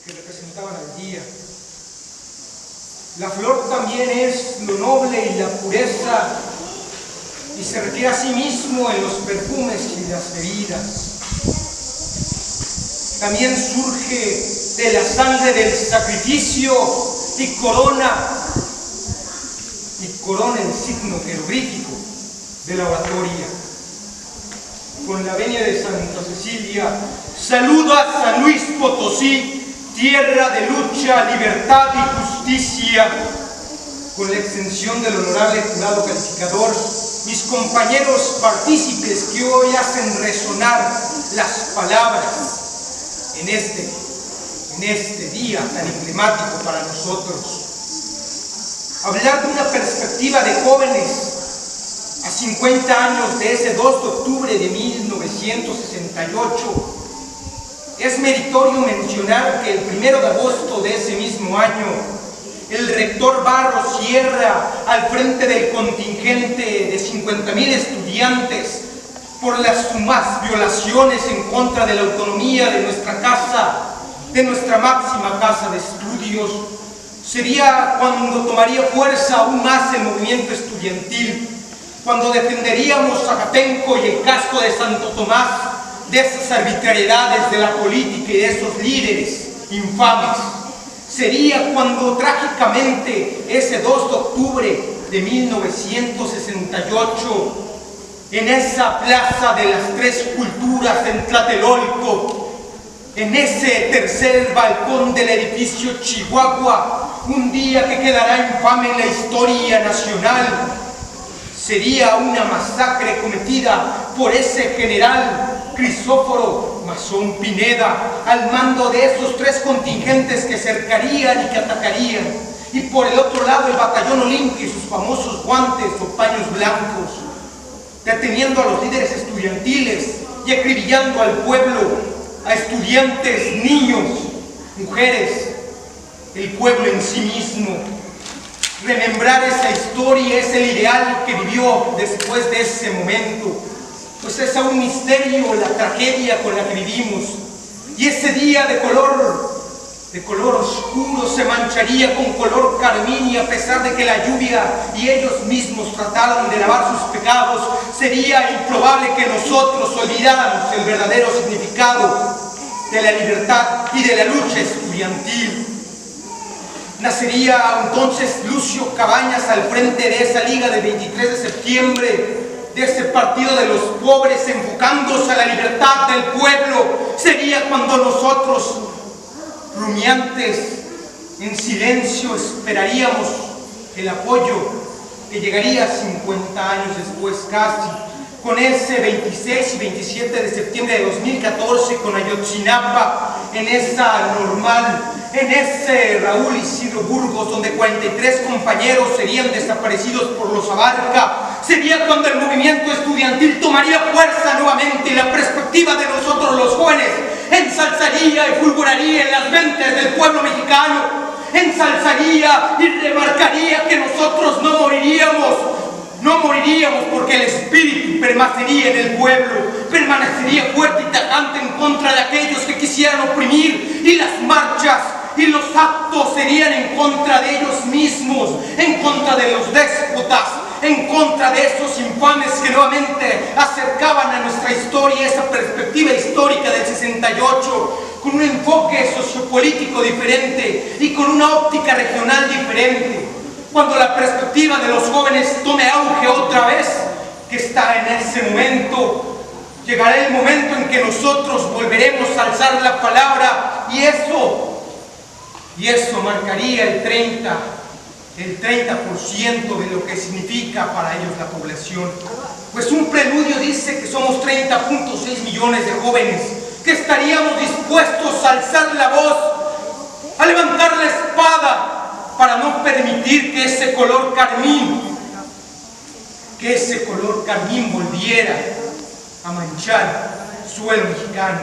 que representaban al día. La flor también es lo noble y la pureza, y se requiere a sí mismo en los perfumes y las bebidas. También surge de la sangre del sacrificio y corona el signo jeroglífico de la oratoria. Con la venia de Santa Cecilia, saludo a San Luis Potosí, tierra de lucha, libertad y justicia. Con la extensión del honorable jurado calificador, mis compañeros partícipes que hoy hacen resonar las palabras en este día tan emblemático para nosotros. Hablar de una perspectiva de jóvenes a 50 años de ese 2 de octubre de 1968, es meritorio mencionar que el 1 de agosto de ese mismo año, el rector Barros Sierra, al frente del contingente de 50,000 estudiantes, por las sumas violaciones en contra de la autonomía de nuestra casa, de nuestra máxima casa de estudios, sería cuando tomaría fuerza aún más el movimiento estudiantil, cuando defenderíamos a Acatenco y el casco de Santo Tomás de esas arbitrariedades de la política y de esos líderes infames. Sería cuando trágicamente ese 2 de octubre de 1968, en esa plaza de las tres culturas en Tlatelolco, en ese tercer balcón del edificio Chihuahua, un día que quedará infame en la historia nacional, sería una masacre cometida por ese general Crisóforo Mazón Pineda, al mando de esos tres contingentes que cercarían y que atacarían, y por el otro lado el batallón Olimpia y sus famosos guantes o paños blancos, deteniendo a los líderes estudiantiles y acribillando al pueblo, a estudiantes, niños, mujeres, el pueblo en sí mismo. Remembrar esa historia es el ideal que vivió después de ese momento, pues es aún misterio la tragedia con la que vivimos, y ese día de color oscuro se mancharía con color carmín, y a pesar de que la lluvia y ellos mismos trataron de lavar sus pecados, sería improbable que nosotros olvidáramos el verdadero significado de la libertad y de la lucha estudiantil. Nacería entonces Lucio Cabañas al frente de esa liga del 23 de septiembre, de ese partido de los pobres enfocándose a la libertad del pueblo. Sería cuando nosotros, rumiantes, en silencio, esperaríamos el apoyo que llegaría 50 años después casi, con ese 26 y 27 de septiembre de 2014, con Ayotzinapa, en esa normal, en ese Raúl Isidro Burgos, donde 43 compañeros serían desaparecidos por los Abarca. Sería cuando el movimiento estudiantil tomaría fuerza nuevamente, y la perspectiva de nosotros los jóvenes ensalzaría y fulguraría en las mentes del pueblo mexicano, ensalzaría y remarcaría que nosotros no moriríamos porque el espíritu permanecería en el pueblo, permanecería fuerte y tajante en contra de aquellos que quisieran oprimir, y las marchas y los actos serían en contra de ellos mismos, en contra de los déspotas, en contra de esos infames que nuevamente acercaban a nuestra historia esa perspectiva histórica del 68, con un enfoque sociopolítico diferente y con una óptica regional diferente. Cuando la perspectiva de los jóvenes tome auge otra vez, que está en ese momento, llegará el momento en que nosotros volveremos a alzar la palabra, y eso marcaría el 30% de lo que significa para ellos la población. Pues un preludio dice que somos 30.6 millones de jóvenes que estaríamos dispuestos a alzar la voz, a levantar la espada, para no permitir que ese color carmín volviera a manchar suelo mexicano.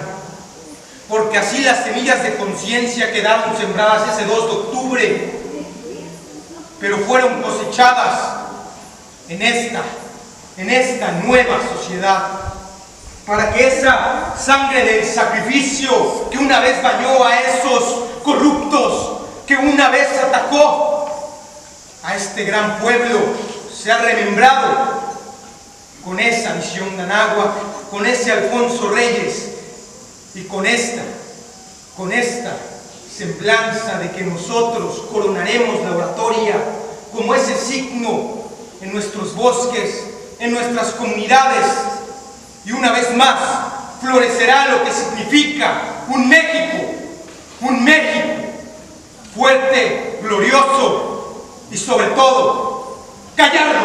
Porque así las semillas de conciencia quedaron sembradas ese 2 de octubre, pero fueron cosechadas en esta nueva sociedad. para que esa sangre del sacrificio que una vez bañó a esos corruptos, que una vez atacó a este gran pueblo, sea remembrado con esa visión de Anáhuac, con ese Alfonso Reyes y con esta semblanza de que nosotros coronaremos la oratoria como ese signo en nuestros bosques, en nuestras comunidades, y una vez más florecerá lo que significa un México fuerte, glorioso y sobre todo gallardo.